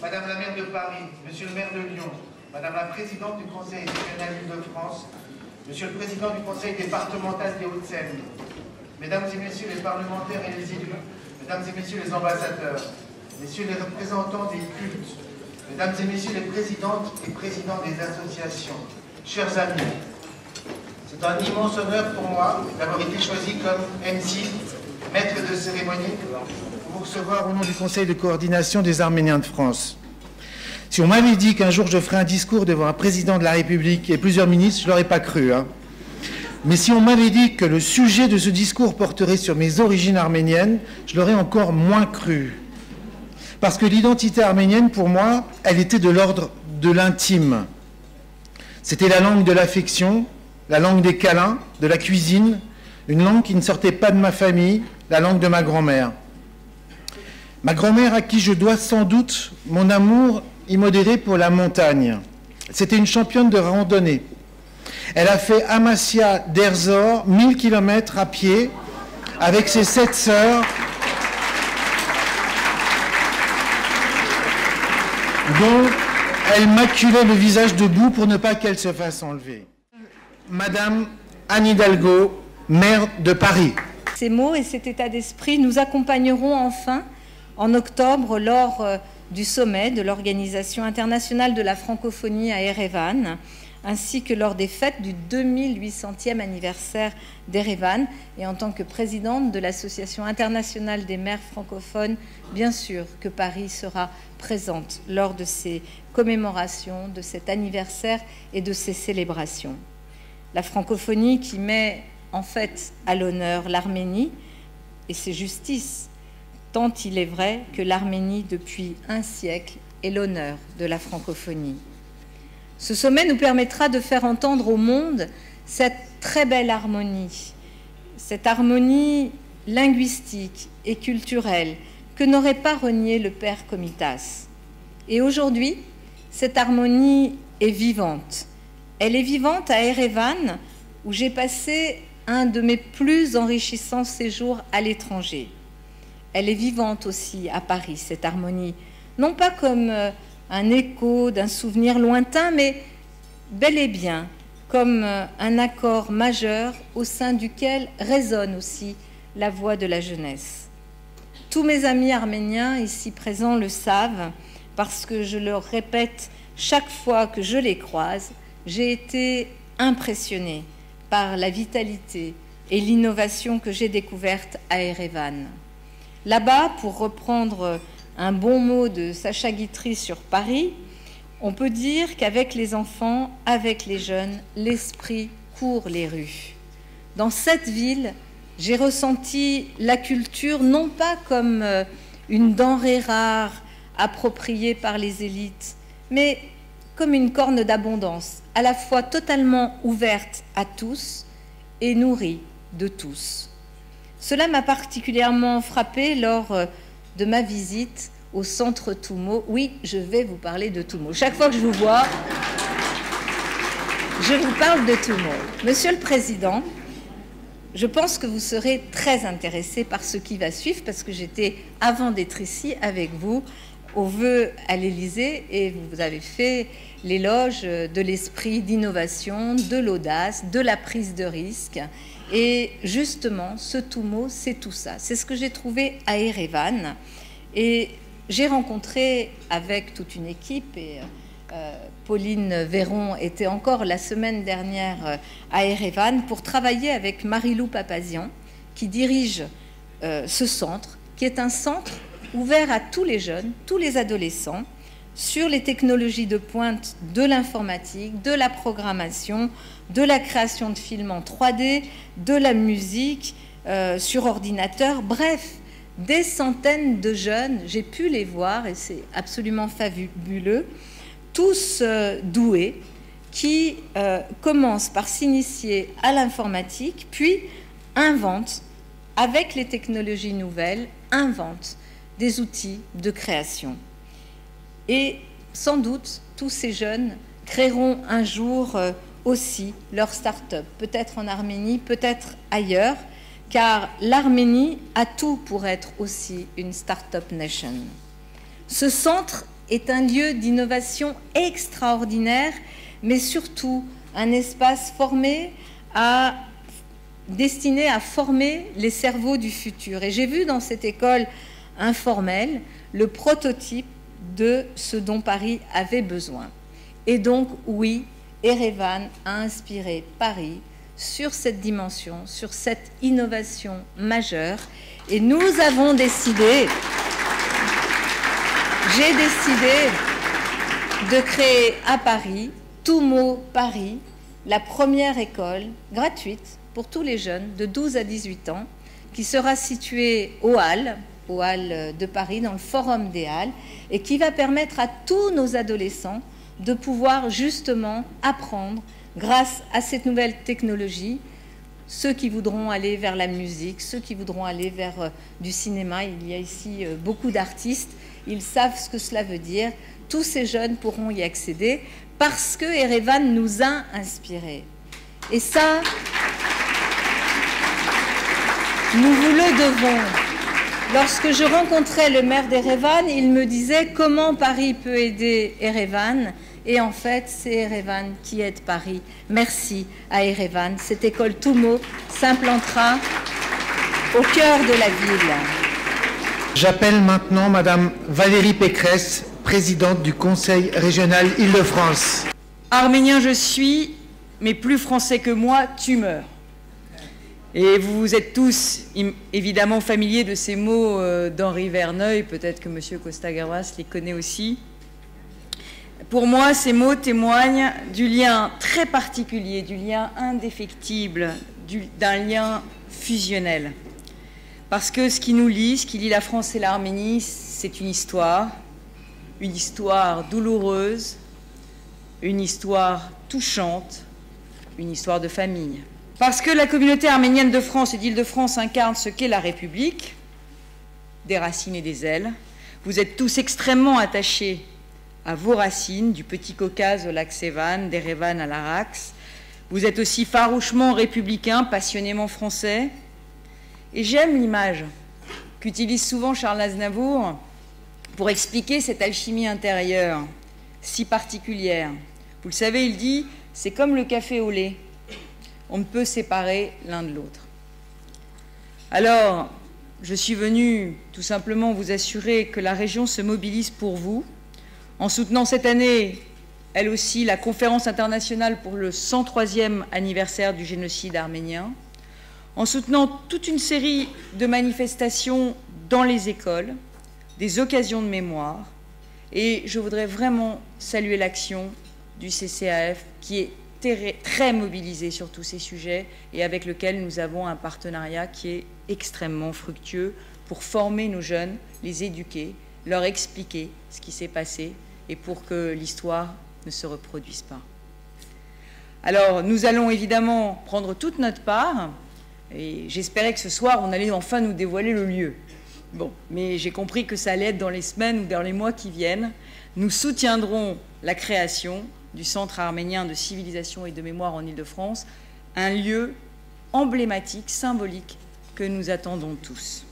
Madame la maire de Paris, Monsieur le maire de Lyon, Madame la présidente du Conseil régional Île-de-France, Monsieur le président du Conseil départemental des Hauts-de-Seine, Mesdames et Messieurs les parlementaires et les élus, Mesdames et Messieurs les ambassadeurs, Messieurs les représentants des cultes, Mesdames et Messieurs les présidentes et présidents des associations, chers amis, c'est un immense honneur pour moi d'avoir été choisi comme MC, maître de cérémonie, pour vous recevoir au nom du Conseil de coordination des Arméniens de France. Si on m'avait dit qu'un jour je ferais un discours devant un président de la République et plusieurs ministres, je ne l'aurais pas cru. Mais si on m'avait dit que le sujet de ce discours porterait sur mes origines arméniennes, je l'aurais encore moins cru. Parce que l'identité arménienne, pour moi, elle était de l'ordre de l'intime. C'était la langue de l'affection, la langue des câlins, de la cuisine, une langue qui ne sortait pas de ma famille, la langue de ma grand-mère. Ma grand-mère à qui je dois sans doute mon amour immodéré pour la montagne. C'était une championne de randonnée. Elle a fait Amasya d'Erzor, 1000 km à pied, avec ses 7 sœurs, dont elle maculait le visage de boue pour ne pas qu'elle se fasse enlever. Madame Anne Hidalgo, maire de Paris. Ces mots et cet état d'esprit nous accompagneront enfin en octobre lors du sommet de l'Organisation internationale de la francophonie à Erevan, ainsi que lors des fêtes du 2800e anniversaire d'Erevan. Et en tant que présidente de l'Association internationale des maires francophones, bien sûr que Paris sera présente lors de ces commémorations, de cet anniversaire et de ces célébrations. La francophonie qui met en fait à l'honneur l'Arménie, et c'est justice, tant il est vrai que l'Arménie, depuis un siècle, est l'honneur de la francophonie. Ce sommet nous permettra de faire entendre au monde cette très belle harmonie, cette harmonie linguistique et culturelle que n'aurait pas renié le père Komitas. Et aujourd'hui, cette harmonie est vivante. Elle est vivante à Erevan, où j'ai passé un de mes plus enrichissants séjours à l'étranger. Elle est vivante aussi à Paris, cette harmonie, non pas comme un écho d'un souvenir lointain, mais bel et bien comme un accord majeur au sein duquel résonne aussi la voix de la jeunesse. Tous mes amis arméniens ici présents le savent, parce que je leur répète chaque fois que je les croise, j'ai été impressionnée par la vitalité et l'innovation que j'ai découverte à Erevan. Là-bas, pour reprendre un bon mot de Sacha Guitry sur Paris, on peut dire qu'avec les enfants, avec les jeunes, l'esprit court les rues. Dans cette ville, j'ai ressenti la culture non pas comme une denrée rare appropriée par les élites, mais comme une corne d'abondance, à la fois totalement ouverte à tous et nourrie de tous. Cela m'a particulièrement frappée lors de ma visite au centre Toumo. Oui, je vais vous parler de Toumo. Chaque fois que je vous vois, je vous parle de Toumo. Monsieur le Président, je pense que vous serez très intéressé par ce qui va suivre, parce que j'étais, avant d'être ici avec vous, aux vœux à l'Élysée, et vous avez fait l'éloge de l'esprit d'innovation, de l'audace, de la prise de risque. Et justement, ce Toumo, c'est tout ça. C'est ce que j'ai trouvé à Erevan. Et j'ai rencontré avec toute une équipe, et Pauline Véron était encore la semaine dernière à Erevan pour travailler avec Marilou Papazian, qui dirige ce centre, qui est un centre ouvert à tous les jeunes, tous les adolescents, sur les technologies de pointe de l'informatique, de la programmation, de la création de films en 3D, de la musique sur ordinateur, bref, des centaines de jeunes, j'ai pu les voir et c'est absolument fabuleux, tous doués, qui commencent par s'initier à l'informatique, puis inventent, avec les technologies nouvelles, inventent des outils de création. Et sans doute, tous ces jeunes créeront un jour aussi leur start-up, peut-être en Arménie, peut-être ailleurs, car l'Arménie a tout pour être aussi une start-up nation. Ce centre est un lieu d'innovation extraordinaire, mais surtout un espace destiné à former les cerveaux du futur. Et j'ai vu dans cette école informelle le prototype de ce dont Paris avait besoin. Et donc, oui, Erevan a inspiré Paris sur cette dimension, sur cette innovation majeure. Et nous avons décidé, j'ai décidé de créer à Paris, Toumo Paris, la première école gratuite pour tous les jeunes de 12 à 18 ans, qui sera située aux Halles de Paris, dans le Forum des Halles, et qui va permettre à tous nos adolescents de pouvoir justement apprendre, grâce à cette nouvelle technologie, ceux qui voudront aller vers la musique, ceux qui voudront aller vers du cinéma. Il y a ici beaucoup d'artistes, ils savent ce que cela veut dire. Tous ces jeunes pourront y accéder parce que Erevan nous a inspirés. Et ça, nous vous le devons. Lorsque je rencontrais le maire d'Erevan, il me disait comment Paris peut aider Erevan. Et en fait, c'est Erevan qui aide Paris. Merci à Erevan. Cette école Toumo s'implantera au cœur de la ville. J'appelle maintenant Madame Valérie Pécresse, présidente du Conseil régional Île-de-France. Arménien je suis, mais plus français que moi, tu meurs. Et vous êtes tous évidemment familiers de ces mots d'Henri Verneuil, peut-être que M. Costa-Gavras les connaît aussi. Pour moi, ces mots témoignent du lien très particulier, du lien indéfectible, d'un lien fusionnel. Parce que ce qui nous lie, ce qui lie la France et l'Arménie, c'est une histoire douloureuse, une histoire touchante, une histoire de famille. Parce que la communauté arménienne de France et d'Île-de-France incarne ce qu'est la République, des racines et des ailes. Vous êtes tous extrêmement attachés à vos racines, du Petit Caucase au lac Sévan, d'Erevan à l'Arax. Vous êtes aussi farouchement républicains, passionnément français. Et j'aime l'image qu'utilise souvent Charles Aznavour pour expliquer cette alchimie intérieure si particulière. Vous le savez, il dit, c'est comme le café au lait. On ne peut séparer l'un de l'autre. Alors, je suis venue tout simplement vous assurer que la région se mobilise pour vous, en soutenant cette année, elle aussi, la conférence internationale pour le 103e anniversaire du génocide arménien, en soutenant toute une série de manifestations dans les écoles, des occasions de mémoire, et je voudrais vraiment saluer l'action du CCAF qui est très mobilisé sur tous ces sujets et avec lequel nous avons un partenariat qui est extrêmement fructueux pour former nos jeunes, les éduquer, leur expliquer ce qui s'est passé et pour que l'histoire ne se reproduise pas. Alors, nous allons évidemment prendre toute notre part et j'espérais que ce soir, on allait enfin nous dévoiler le lieu. Bon, mais j'ai compris que ça allait être dans les semaines ou dans les mois qui viennent. Nous soutiendrons la création du Centre arménien de civilisation et de mémoire en Île-de-France, un lieu emblématique, symbolique, que nous attendons tous.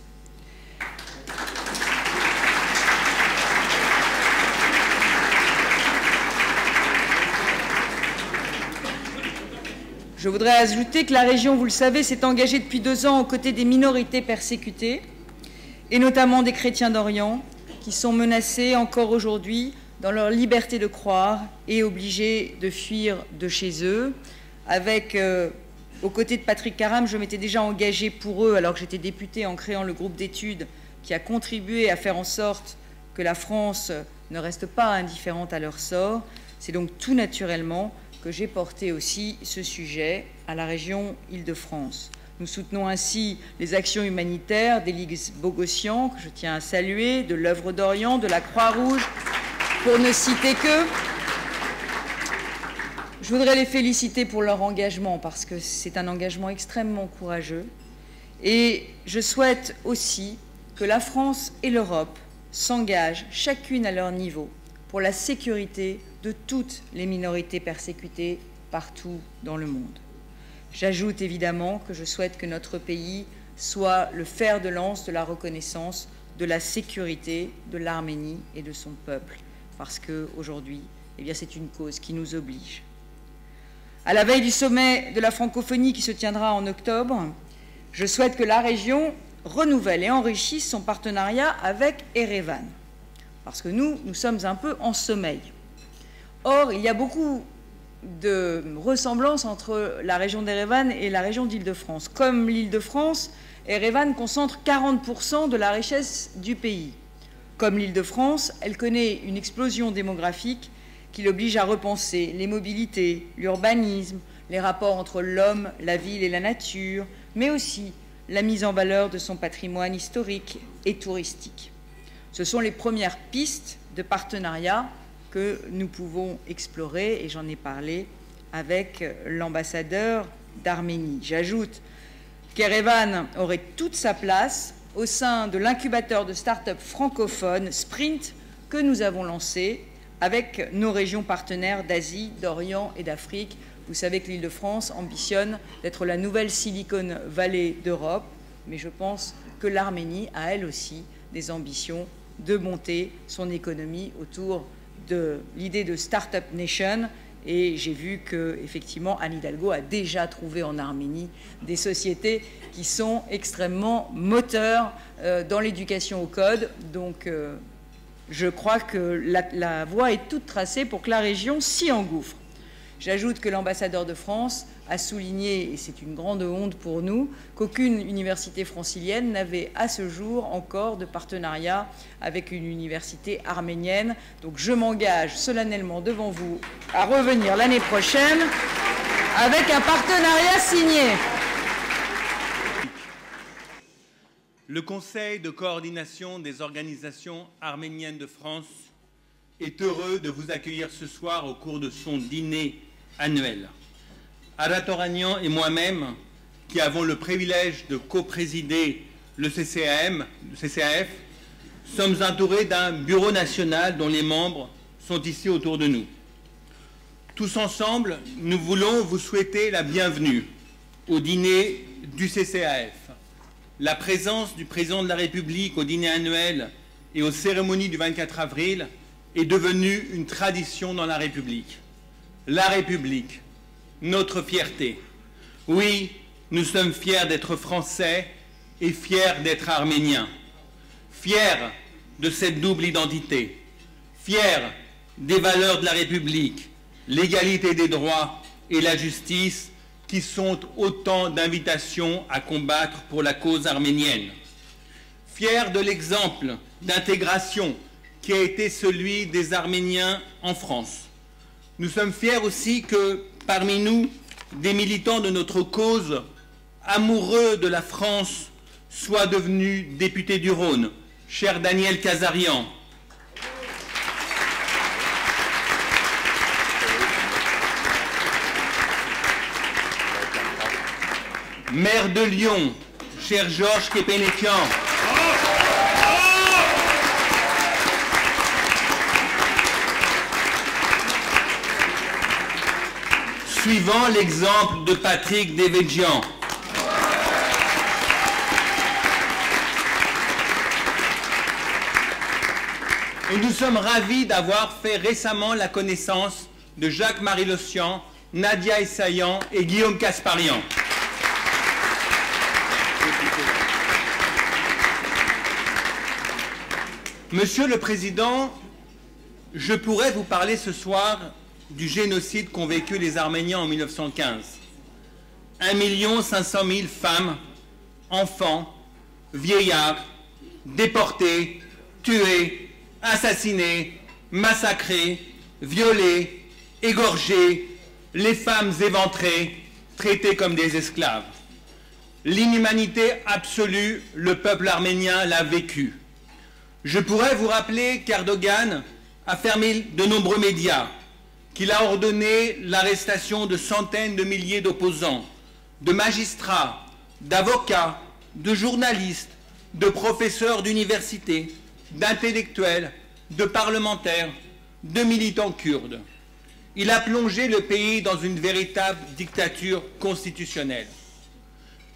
Je voudrais ajouter que la région, vous le savez, s'est engagée depuis 2 ans aux côtés des minorités persécutées, et notamment des chrétiens d'Orient, qui sont menacés encore aujourd'hui dans leur liberté de croire et obligés de fuir de chez eux. Aux côtés de Patrick Karam, je m'étais déjà engagée pour eux, alors que j'étais députée, en créant le groupe d'études qui a contribué à faire en sorte que la France ne reste pas indifférente à leur sort. C'est donc tout naturellement que j'ai porté aussi ce sujet à la région Île-de-France. Nous soutenons ainsi les actions humanitaires d'Élise Bogossian, que je tiens à saluer, de l'Œuvre d'Orient, de la Croix-Rouge, pour ne citer que. Je voudrais les féliciter pour leur engagement, parce que c'est un engagement extrêmement courageux. Et je souhaite aussi que la France et l'Europe s'engagent, chacune à leur niveau, pour la sécurité de toutes les minorités persécutées partout dans le monde. J'ajoute évidemment que je souhaite que notre pays soit le fer de lance de la reconnaissance de la sécurité de l'Arménie et de son peuple. parce qu'aujourd'hui, eh bien, c'est une cause qui nous oblige. À la veille du sommet de la francophonie qui se tiendra en octobre, je souhaite que la région renouvelle et enrichisse son partenariat avec Erevan, parce que nous sommes un peu en sommeil. Or, il y a beaucoup de ressemblances entre la région d'Erevan et la région d'Île-de-France. Comme l'Île-de-France, Erevan concentre 40% de la richesse du pays. Comme l'Île-de-France, elle connaît une explosion démographique qui l'oblige à repenser les mobilités, l'urbanisme, les rapports entre l'homme, la ville et la nature, mais aussi la mise en valeur de son patrimoine historique et touristique. Ce sont les premières pistes de partenariat que nous pouvons explorer, et j'en ai parlé avec l'ambassadeur d'Arménie. J'ajoute qu'Erevan aurait toute sa place au sein de l'incubateur de start-up francophone Sprint que nous avons lancé avec nos régions partenaires d'Asie, d'Orient et d'Afrique. Vous savez que l'Île-de-France ambitionne d'être la nouvelle Silicon Valley d'Europe, mais je pense que l'Arménie a elle aussi des ambitions de monter son économie autour de l'idée de Startup Nation. Et j'ai vu qu'effectivement, Anne Hidalgo a déjà trouvé en Arménie des sociétés qui sont extrêmement moteurs dans l'éducation au code. Donc, je crois que la voie est toute tracée pour que la région s'y engouffre. J'ajoute que l'ambassadeur de France a souligné, et c'est une grande honte pour nous, qu'aucune université francilienne n'avait à ce jour encore de partenariat avec une université arménienne. Donc je m'engage solennellement devant vous à revenir l'année prochaine avec un partenariat signé. Le Conseil de coordination des organisations arméniennes de France est heureux de vous accueillir ce soir au cours de son dîner annuel. Arat Oranian et moi-même, qui avons le privilège de co-présider le CCAF, sommes entourés d'un bureau national dont les membres sont ici autour de nous. Tous ensemble, nous voulons vous souhaiter la bienvenue au dîner du CCAF. La présence du président de la République au dîner annuel et aux cérémonies du 24 avril est devenue une tradition dans la République. La République, notre fierté. Oui, nous sommes fiers d'être Français et fiers d'être Arméniens. Fiers de cette double identité. Fiers des valeurs de la République, l'égalité des droits et la justice, qui sont autant d'invitations à combattre pour la cause arménienne. Fiers de l'exemple d'intégration qui a été celui des Arméniens en France. Nous sommes fiers aussi que, parmi nous, des militants de notre cause, amoureux de la France, soient devenus députés du Rhône, cher Daniel Kazarian. Maire de Lyon, cher Georges Kepenekian. Suivant l'exemple de Patrick Devedjian. Et nous sommes ravis d'avoir fait récemment la connaissance de Jacques-Marie Lossian, Nadia Essayan et Guillaume Kasparian. Monsieur le Président, je pourrais vous parler ce soir du génocide qu'ont vécu les Arméniens en 1915. 1 500 000 femmes, enfants, vieillards, déportés, tués, assassinés, massacrés, violés, égorgés, les femmes éventrées, traitées comme des esclaves. L'inhumanité absolue, le peuple arménien l'a vécue. Je pourrais vous rappeler qu'Erdogan a fermé de nombreux médias, qu'il a ordonné l'arrestation de centaines de milliers d'opposants, de magistrats, d'avocats, de journalistes, de professeurs d'université, d'intellectuels, de parlementaires, de militants kurdes. Il a plongé le pays dans une véritable dictature constitutionnelle.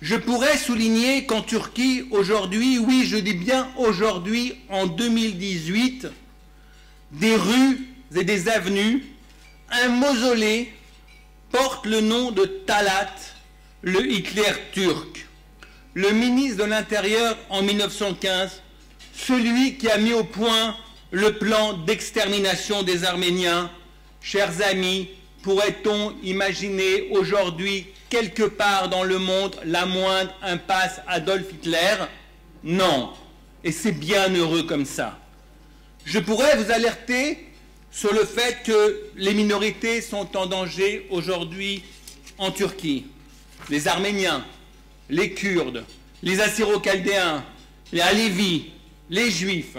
Je pourrais souligner qu'en Turquie, aujourd'hui, oui, je dis bien aujourd'hui, en 2018, des rues et des avenues, un mausolée porte le nom de Talat, le Hitler turc, le ministre de l'Intérieur en 1915, celui qui a mis au point le plan d'extermination des Arméniens. Chers amis, pourrait-on imaginer aujourd'hui, quelque part dans le monde, la moindre impasse Adolf Hitler? Non. Et c'est bien heureux comme ça. Je pourrais vous alerter sur le fait que les minorités sont en danger aujourd'hui en Turquie. Les Arméniens, les Kurdes, les Assyro-Chaldéens, les Alévis, les Juifs.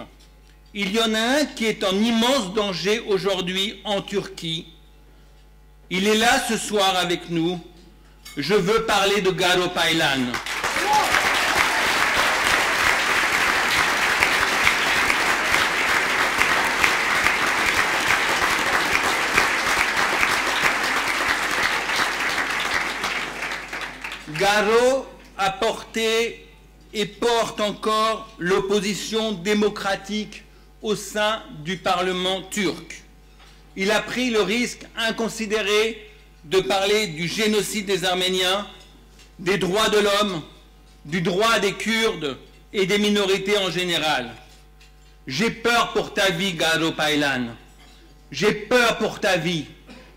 Il y en a un qui est en immense danger aujourd'hui en Turquie. Il est là ce soir avec nous. Je veux parler de Garo Paylan. Garo a porté et porte encore l'opposition démocratique au sein du Parlement turc. Il a pris le risque inconsidéré de parler du génocide des Arméniens, des droits de l'homme, du droit des Kurdes et des minorités en général. J'ai peur pour ta vie, Garo Paylan. J'ai peur pour ta vie.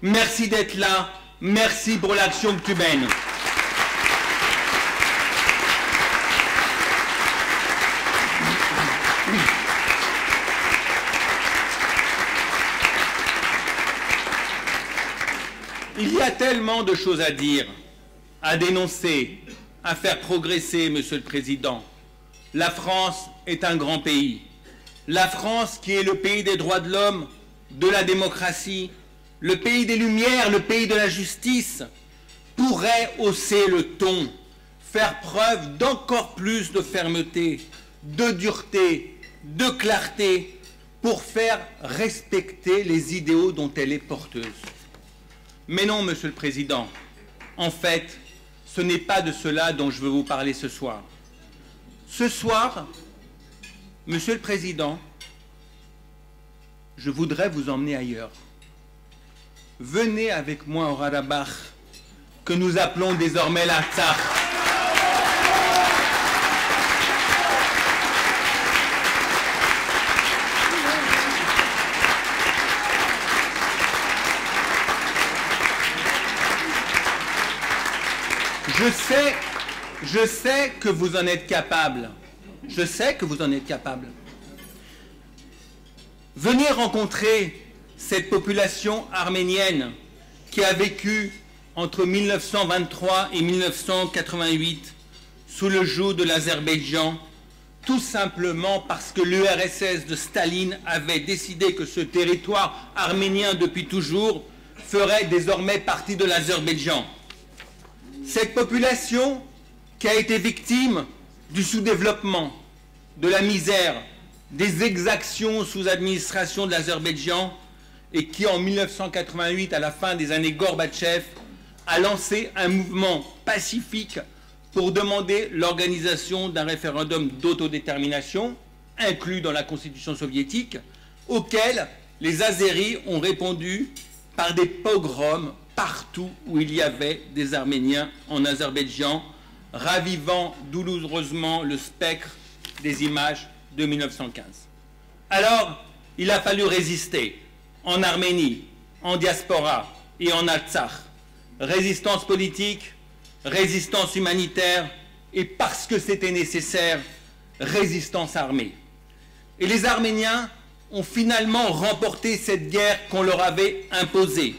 Merci d'être là. Merci pour l'action que tu mènes. Il y a tellement de choses à dire, à dénoncer, à faire progresser, Monsieur le Président. La France est un grand pays. La France qui est le pays des droits de l'homme, de la démocratie, le pays des Lumières, le pays de la justice, pourrait hausser le ton, faire preuve d'encore plus de fermeté, de dureté, de clarté, pour faire respecter les idéaux dont elle est porteuse. Mais non, Monsieur le Président, en fait, ce n'est pas de cela dont je veux vous parler ce soir. Ce soir, Monsieur le Président, je voudrais vous emmener ailleurs. Venez avec moi au Karabakh, que nous appelons désormais l'Artsakh. Je sais que vous en êtes capable. Je sais que vous en êtes capable. Venez rencontrer cette population arménienne qui a vécu entre 1923 et 1988 sous le joug de l'Azerbaïdjan, tout simplement parce que l'URSS de Staline avait décidé que ce territoire arménien depuis toujours ferait désormais partie de l'Azerbaïdjan. Cette population qui a été victime du sous-développement, de la misère, des exactions sous administration de l'Azerbaïdjan et qui, en 1988, à la fin des années Gorbatchev, a lancé un mouvement pacifique pour demander l'organisation d'un référendum d'autodétermination, inclus dans la constitution soviétique, auquel les Azéris ont répondu par des pogroms partout où il y avait des Arméniens en Azerbaïdjan, ravivant douloureusement le spectre des images de 1915. Alors, il a fallu résister en Arménie, en diaspora et en Artsakh. Résistance politique, résistance humanitaire et, parce que c'était nécessaire, résistance armée. Et les Arméniens ont finalement remporté cette guerre qu'on leur avait imposée.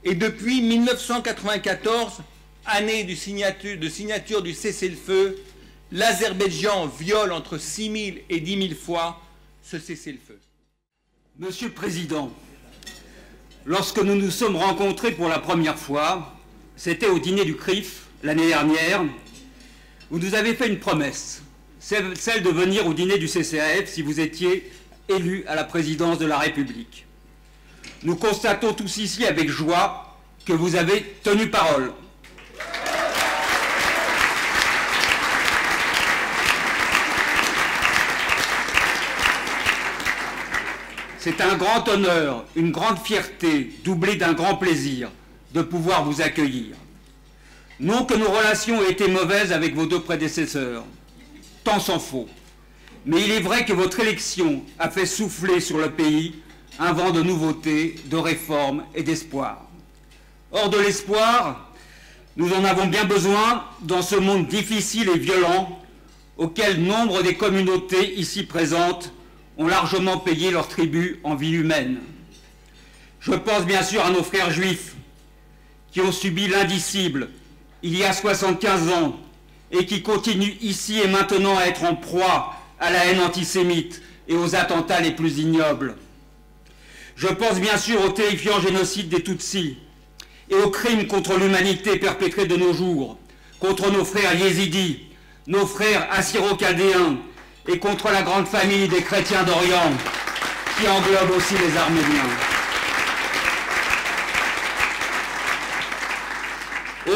Et depuis 1994, année de signature du cessez-le-feu, l'Azerbaïdjan viole entre 6 000 et 10 000 fois ce cessez-le-feu. Monsieur le Président, lorsque nous nous sommes rencontrés pour la première fois, c'était au dîner du CRIF l'année dernière, vous nous avez fait une promesse, celle de venir au dîner du CCAF si vous étiez élu à la présidence de la République. Nous constatons tous ici avec joie que vous avez tenu parole. c'est un grand honneur, une grande fierté, doublée d'un grand plaisir, de pouvoir vous accueillir. Non que nos relations aient été mauvaises avec vos deux prédécesseurs, tant s'en faut. Mais il est vrai que votre élection a fait souffler sur le pays un vent de nouveautés, de réformes et d'espoir. Or, de l'espoir, nous en avons bien besoin dans ce monde difficile et violent auquel nombre des communautés ici présentes ont largement payé leur tribut en vie humaine. Je pense bien sûr à nos frères juifs qui ont subi l'indicible il y a 75 ans et qui continuent ici et maintenant à être en proie à la haine antisémite et aux attentats les plus ignobles. Je pense bien sûr au terrifiant génocide des Tutsis et aux crimes contre l'humanité perpétrés de nos jours, contre nos frères yézidis, nos frères assyro-chaldéens et contre la grande famille des chrétiens d'Orient, qui englobe aussi les Arméniens.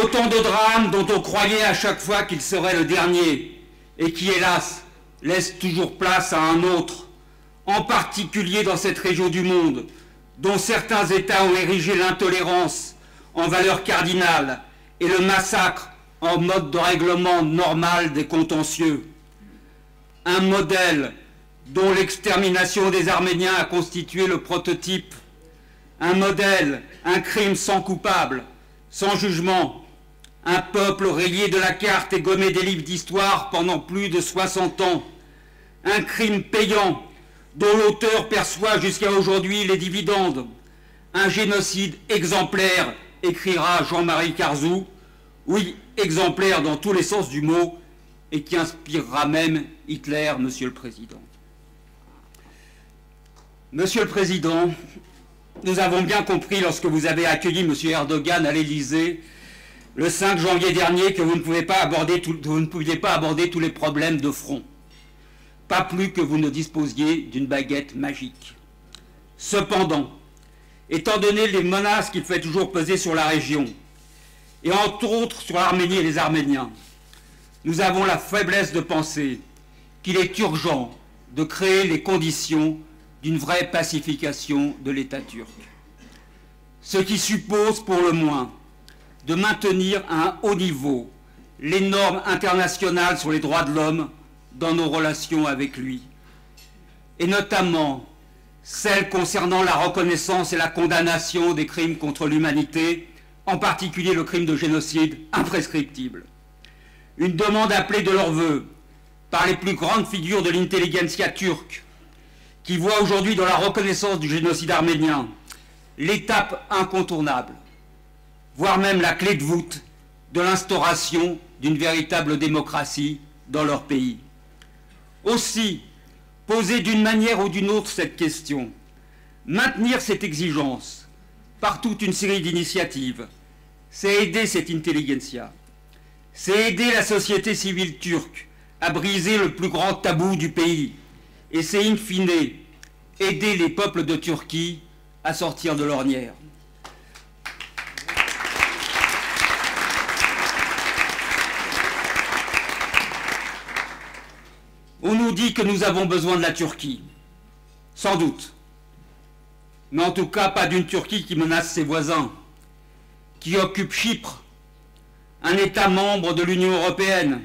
Autant de drames dont on croyait à chaque fois qu'il serait le dernier et qui, hélas, laissent toujours place à un autre, en particulier dans cette région du monde, dont certains États ont érigé l'intolérance en valeur cardinale et le massacre en mode de règlement normal des contentieux. Un modèle dont l'extermination des Arméniens a constitué le prototype. Un modèle, un crime sans coupable, sans jugement. Un peuple rayé de la carte et gommé des livres d'histoire pendant plus de 60 ans. Un crime payant dont l'auteur perçoit jusqu'à aujourd'hui les dividendes. Un génocide exemplaire, écrira Jean-Marie Carzou, oui, exemplaire dans tous les sens du mot, et qui inspirera même Hitler, Monsieur le Président. Monsieur le Président, nous avons bien compris lorsque vous avez accueilli Monsieur Erdogan à l'Élysée le 5 janvier dernier que vous ne pouviez pas aborder tous les problèmes de front, pas plus que vous ne disposiez d'une baguette magique. Cependant, étant donné les menaces qu'il fait toujours peser sur la région, et entre autres sur l'Arménie et les Arméniens, nous avons la faiblesse de penser qu'il est urgent de créer les conditions d'une vraie pacification de l'État turc. Ce qui suppose, pour le moins, de maintenir à un haut niveau les normes internationales sur les droits de l'homme dans nos relations avec lui, et notamment celles concernant la reconnaissance et la condamnation des crimes contre l'humanité, en particulier le crime de génocide imprescriptible. Une demande appelée de leur vœu par les plus grandes figures de l'intelligentsia turque, qui voient aujourd'hui dans la reconnaissance du génocide arménien l'étape incontournable, voire même la clé de voûte de l'instauration d'une véritable démocratie dans leur pays. Aussi, poser d'une manière ou d'une autre cette question, maintenir cette exigence par toute une série d'initiatives, c'est aider cette intelligentsia, c'est aider la société civile turque à briser le plus grand tabou du pays, et c'est in fine aider les peuples de Turquie à sortir de l'ornière. On nous dit que nous avons besoin de la Turquie. Sans doute. Mais en tout cas, pas d'une Turquie qui menace ses voisins, qui occupe Chypre, un État membre de l'Union européenne,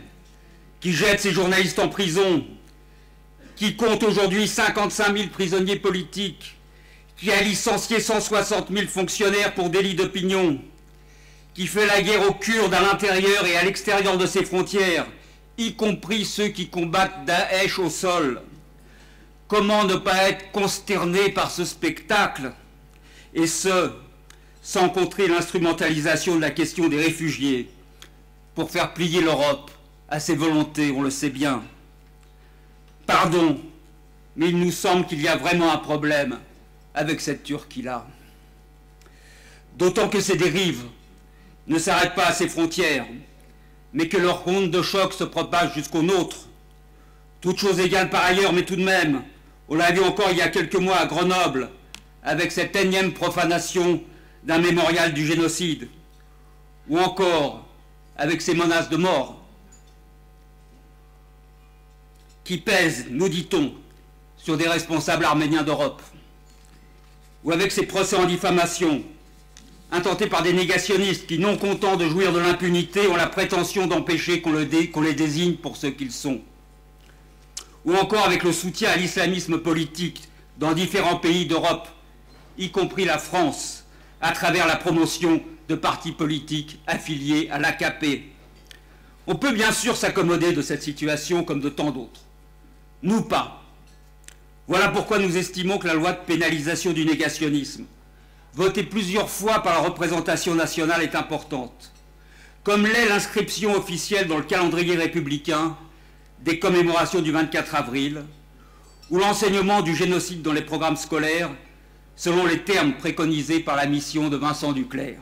qui jette ses journalistes en prison, qui compte aujourd'hui 55 000 prisonniers politiques, qui a licencié 160 000 fonctionnaires pour délit d'opinion, qui fait la guerre aux Kurdes à l'intérieur et à l'extérieur de ses frontières, y compris ceux qui combattent Daesh au sol. Comment ne pas être consterné par ce spectacle, et ce, sans compter l'instrumentalisation de la question des réfugiés, pour faire plier l'Europe à ses volontés, on le sait bien. Pardon, mais il nous semble qu'il y a vraiment un problème avec cette Turquie-là. D'autant que ces dérives ne s'arrêtent pas à ses frontières, mais que leur onde de choc se propage jusqu'aux nôtres. Toutes choses égales par ailleurs, mais tout de même, on l'a vu encore il y a quelques mois à Grenoble, avec cette énième profanation d'un mémorial du génocide, ou encore avec ces menaces de mort qui pèsent, nous dit-on, sur des responsables arméniens d'Europe. ou avec ces procès en diffamation, intentés par des négationnistes qui, non contents de jouir de l'impunité, ont la prétention d'empêcher qu'on les désigne pour ce qu'ils sont. Ou encore avec le soutien à l'islamisme politique dans différents pays d'Europe, y compris la France, à travers la promotion de partis politiques affiliés à l'AKP. On peut bien sûr s'accommoder de cette situation comme de tant d'autres. Nous pas. Voilà pourquoi nous estimons que la loi de pénalisation du négationnisme, votée plusieurs fois par la représentation nationale, est importante, comme l'est l'inscription officielle dans le calendrier républicain des commémorations du 24 avril, ou l'enseignement du génocide dans les programmes scolaires, selon les termes préconisés par la mission de Vincent Duclercq.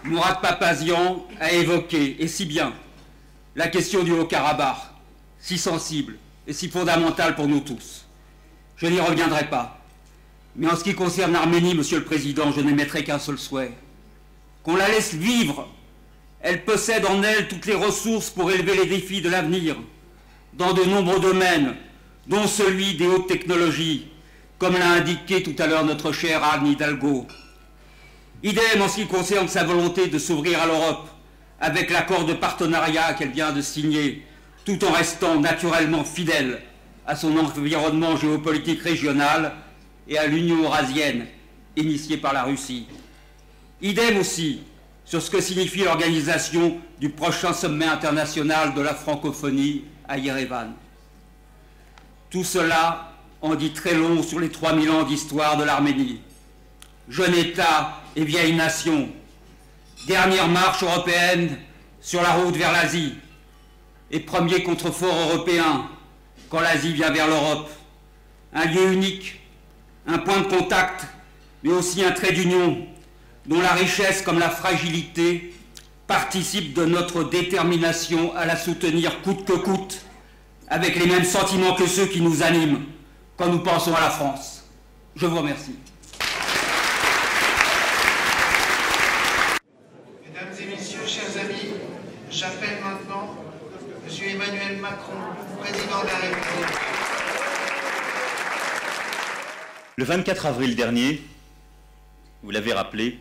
Mourad Papazian a évoqué, et si bien, la question du Haut-Karabakh, si sensible et si fondamentale pour nous tous. Je n'y reviendrai pas. Mais en ce qui concerne l'Arménie, Monsieur le Président, je n'émettrai qu'un seul souhait. Qu'on la laisse vivre. Elle possède en elle toutes les ressources pour élever les défis de l'avenir, dans de nombreux domaines, dont celui des hautes technologies, comme l'a indiqué tout à l'heure notre chère Anne Hidalgo. Idem en ce qui concerne sa volonté de s'ouvrir à l'Europe, avec l'accord de partenariat qu'elle vient de signer, tout en restant naturellement fidèle à son environnement géopolitique régional et à l'Union eurasienne, initiée par la Russie. Idem aussi sur ce que signifie l'organisation du prochain sommet international de la francophonie à Erevan. Tout cela en dit très long sur les 3000 ans d'histoire de l'Arménie. Jeune État et vieille nation, dernière marche européenne sur la route vers l'Asie et premier contrefort européen quand l'Asie vient vers l'Europe. Un lieu unique, un point de contact, mais aussi un trait d'union dont la richesse comme la fragilité participent de notre détermination à la soutenir coûte que coûte, avec les mêmes sentiments que ceux qui nous animent quand nous pensons à la France. Je vous remercie. Mesdames et messieurs, chers amis, j'appelle maintenant M. Emmanuel Macron, président de la République. Le 24 avril dernier, vous l'avez rappelé,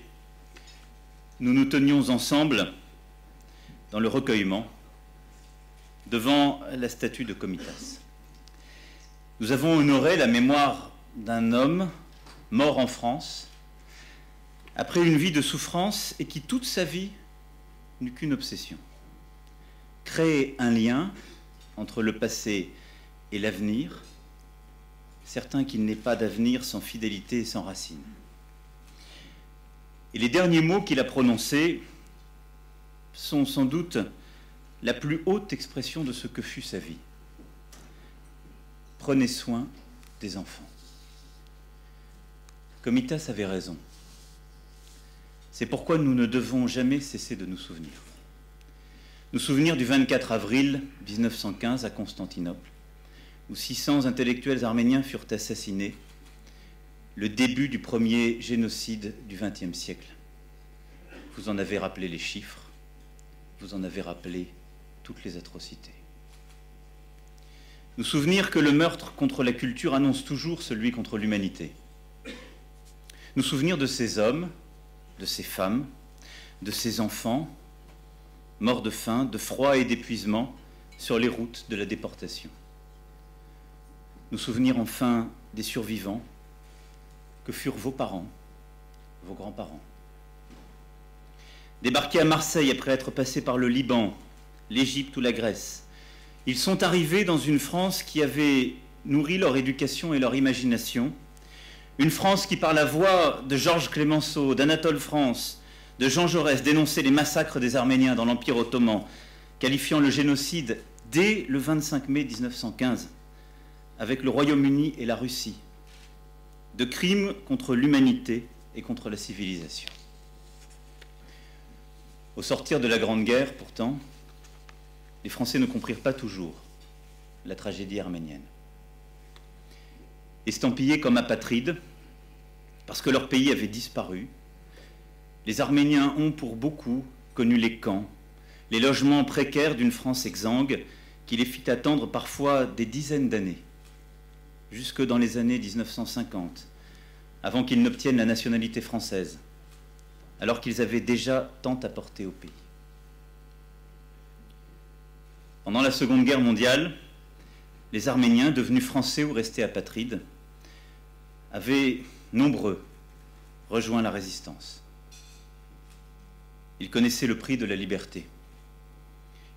nous nous tenions ensemble dans le recueillement devant la statue de Komitas. Nous avons honoré la mémoire d'un homme mort en France après une vie de souffrance et qui toute sa vie n'eut qu'une obsession: créer un lien entre le passé et l'avenir, certain qu'il n'est pas d'avenir sans fidélité et sans racines. Et les derniers mots qu'il a prononcés sont sans doute la plus haute expression de ce que fut sa vie. Prenez soin des enfants. Komitas avait raison. C'est pourquoi nous ne devons jamais cesser de nous souvenir. Nous souvenir du 24 avril 1915 à Constantinople, où 600 intellectuels arméniens furent assassinés, le début du premier génocide du XXe siècle. Vous en avez rappelé les chiffres, vous en avez rappelé toutes les atrocités. Nous souvenir que le meurtre contre la culture annonce toujours celui contre l'humanité. Nous souvenir de ces hommes, de ces femmes, de ces enfants, morts de faim, de froid et d'épuisement sur les routes de la déportation. Nous souvenir enfin des survivants que furent vos parents, vos grands-parents. Débarqués à Marseille après être passés par le Liban, l'Égypte ou la Grèce, ils sont arrivés dans une France qui avait nourri leur éducation et leur imagination, une France qui, par la voix de Georges Clemenceau, d'Anatole France, de Jean Jaurès, dénonçait les massacres des Arméniens dans l'Empire ottoman, qualifiant le génocide dès le 25 mai 1915, avec le Royaume-Uni et la Russie, de crimes contre l'humanité et contre la civilisation. Au sortir de la Grande Guerre, pourtant, les Français ne comprirent pas toujours la tragédie arménienne. Estampillés comme apatrides, parce que leur pays avait disparu, les Arméniens ont pour beaucoup connu les camps, les logements précaires d'une France exsangue qui les fit attendre parfois des dizaines d'années, jusque dans les années 1950, avant qu'ils n'obtiennent la nationalité française, alors qu'ils avaient déjà tant apporté au pays. Pendant la Seconde Guerre mondiale, les Arméniens, devenus français ou restés apatrides, avaient, nombreux, rejoint la résistance. Ils connaissaient le prix de la liberté.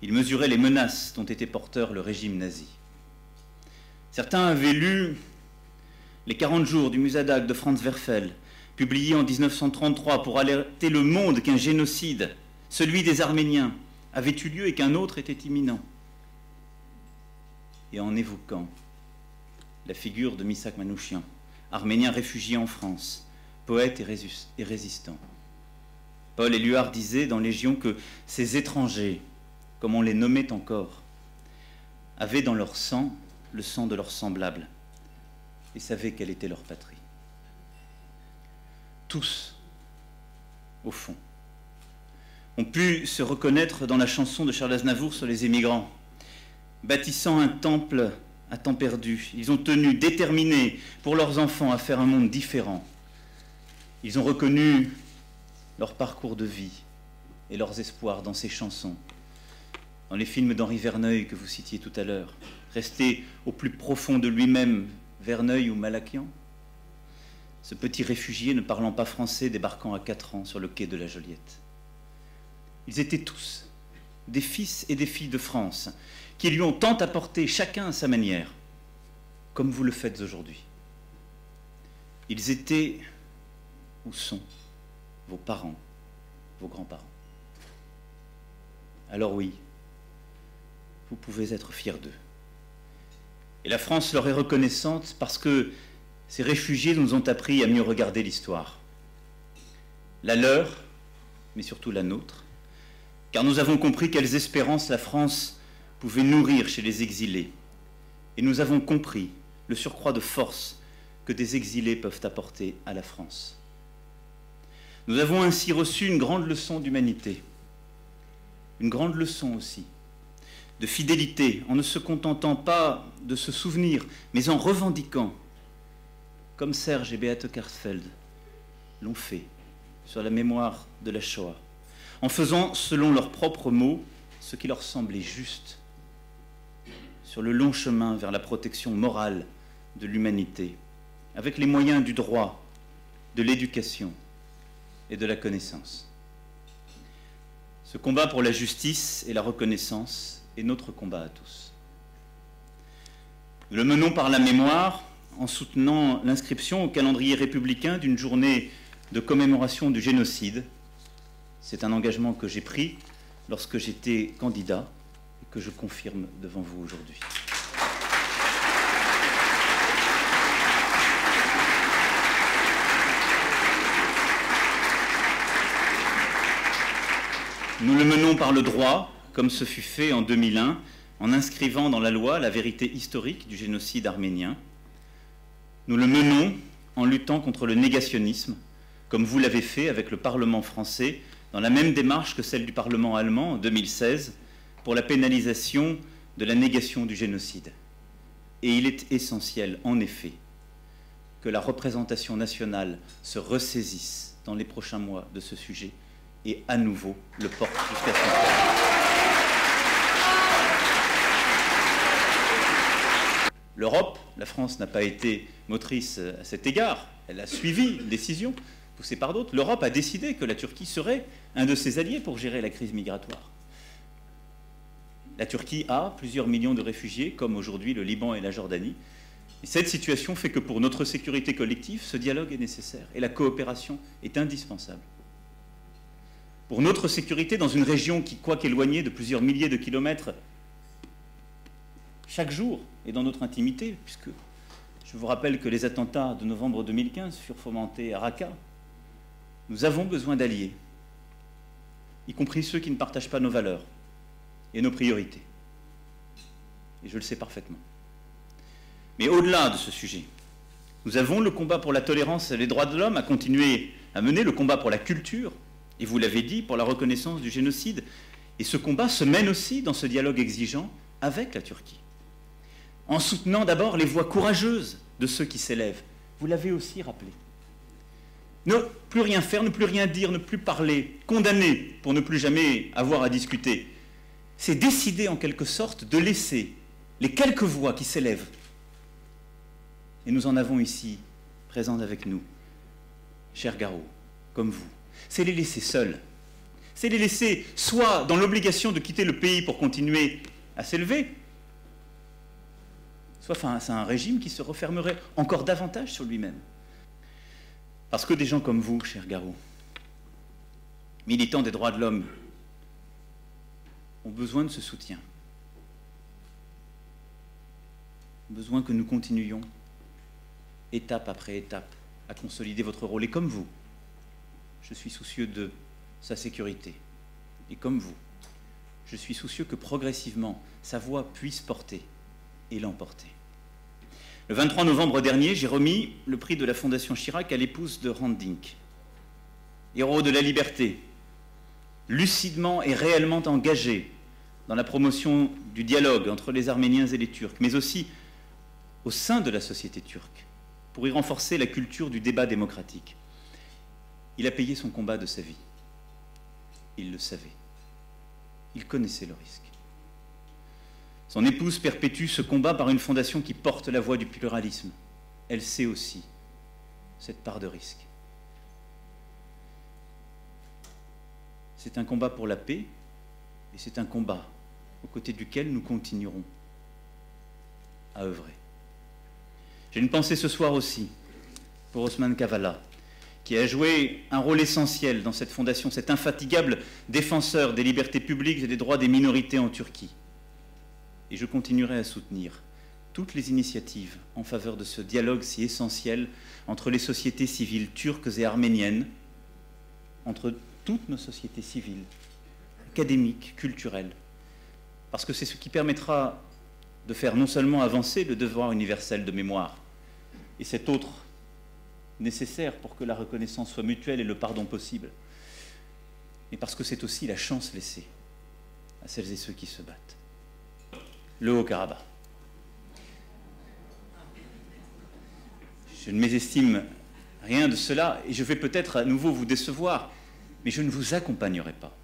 Ils mesuraient les menaces dont était porteur le régime nazi. Certains avaient lu les 40 jours du Musadag de Franz Werfel, publié en 1933 pour alerter le monde qu'un génocide, celui des Arméniens, avait eu lieu et qu'un autre était imminent. Et en évoquant la figure de Misak Manouchian, arménien réfugié en France, poète et résistant. Paul Éluard disait dans Légion que ces étrangers, comme on les nommait encore, avaient dans leur sang le sang de leurs semblables et savaient quelle était leur patrie. Tous, au fond, ont pu se reconnaître dans la chanson de Charles Aznavour sur les émigrants. Bâtissant un temple à temps perdu, ils ont tenu, déterminés pour leurs enfants à faire un monde différent. Ils ont reconnu leur parcours de vie et leurs espoirs dans ces chansons, dans les films d'Henri Verneuil que vous citiez tout à l'heure, resté au plus profond de lui-même, Verneuil ou Malakian, ce petit réfugié ne parlant pas français débarquant à 4 ans sur le quai de la Joliette. Ils étaient tous des fils et des filles de France qui lui ont tant apporté, chacun à sa manière, comme vous le faites aujourd'hui. Ils étaient, ou sont, vos parents, vos grands-parents. Alors oui, vous pouvez être fiers d'eux. Et la France leur est reconnaissante parce que ces réfugiés nous ont appris à mieux regarder l'histoire. La leur, mais surtout la nôtre, car nous avons compris quelles espérances la France pouvait nourrir chez les exilés. Et nous avons compris le surcroît de force que des exilés peuvent apporter à la France. Nous avons ainsi reçu une grande leçon d'humanité, une grande leçon aussi de fidélité, en ne se contentant pas de se souvenir, mais en revendiquant, comme Serge et Beate Karstfeld l'ont fait sur la mémoire de la Shoah, en faisant, selon leurs propres mots, ce qui leur semblait juste, sur le long chemin vers la protection morale de l'humanité, avec les moyens du droit, de l'éducation et de la connaissance. Ce combat pour la justice et la reconnaissance est notre combat à tous. Nous le menons par la mémoire, en soutenant l'inscription au calendrier républicain d'une journée de commémoration du génocide. C'est un engagement que j'ai pris lorsque j'étais candidat et que je confirme devant vous aujourd'hui. Nous le menons par le droit, comme ce fut fait en 2001, en inscrivant dans la loi la vérité historique du génocide arménien. Nous le menons en luttant contre le négationnisme, comme vous l'avez fait avec le Parlement français, dans la même démarche que celle du Parlement allemand en 2016, pour la pénalisation de la négation du génocide. Et il est essentiel, en effet, que la représentation nationale se ressaisisse dans les prochains mois de ce sujet et à nouveau le porte jusqu'à son terme. L'Europe, la France n'a pas été motrice à cet égard, elle a suivi une décision poussée par d'autres. L'Europe a décidé que la Turquie serait un de ses alliés pour gérer la crise migratoire. La Turquie a plusieurs millions de réfugiés, comme aujourd'hui le Liban et la Jordanie. Et cette situation fait que pour notre sécurité collective, ce dialogue est nécessaire et la coopération est indispensable. Pour notre sécurité, dans une région qui, quoique éloignée de plusieurs milliers de kilomètres, chaque jour est dans notre intimité, puisque je vous rappelle que les attentats de novembre 2015 furent fomentés à Raqqa, nous avons besoin d'alliés, y compris ceux qui ne partagent pas nos valeurs et nos priorités. Et je le sais parfaitement. Mais au-delà de ce sujet, nous avons le combat pour la tolérance et les droits de l'homme à continuer à mener, le combat pour la culture, et vous l'avez dit, pour la reconnaissance du génocide. Et ce combat se mène aussi dans ce dialogue exigeant avec la Turquie, en soutenant d'abord les voix courageuses de ceux qui s'élèvent. Vous l'avez aussi rappelé. Ne plus rien faire, ne plus rien dire, ne plus parler, condamner pour ne plus jamais avoir à discuter. C'est décider en quelque sorte de laisser les quelques voix qui s'élèvent. Et nous en avons ici, présentes avec nous, cher Garot, comme vous. C'est les laisser seuls. C'est les laisser soit dans l'obligation de quitter le pays pour continuer à s'élever, soit face à un régime qui se refermerait encore davantage sur lui-même. Parce que des gens comme vous, cher Garot, militants des droits de l'homme, ont besoin de ce soutien. Besoin que nous continuions, étape après étape, à consolider votre rôle. Et comme vous, je suis soucieux de sa sécurité. Et comme vous, je suis soucieux que progressivement, sa voix puisse porter et l'emporter. Le 23 novembre dernier, j'ai remis le prix de la Fondation Chirac à l'épouse de Hrant Dink, héros de la liberté, lucidement et réellement engagé dans la promotion du dialogue entre les Arméniens et les Turcs, mais aussi au sein de la société turque, pour y renforcer la culture du débat démocratique. Il a payé son combat de sa vie. Il le savait. Il connaissait le risque. Son épouse perpétue ce combat par une fondation qui porte la voix du pluralisme. Elle sait aussi cette part de risque. C'est un combat pour la paix et c'est un combat aux côtés duquel nous continuerons à œuvrer. J'ai une pensée ce soir aussi pour Osman Kavala, qui a joué un rôle essentiel dans cette fondation, cet infatigable défenseur des libertés publiques et des droits des minorités en Turquie. Et je continuerai à soutenir toutes les initiatives en faveur de ce dialogue si essentiel entre les sociétés civiles turques et arméniennes, entre toutes nos sociétés civiles, académiques, culturelles, parce que c'est ce qui permettra de faire non seulement avancer le devoir universel de mémoire, et cet autre nécessaire pour que la reconnaissance soit mutuelle et le pardon possible, mais parce que c'est aussi la chance laissée à celles et ceux qui se battent. Le Haut-Karabakh. Je ne mésestime rien de cela et je vais peut-être à nouveau vous décevoir, mais je ne vous accompagnerai pas.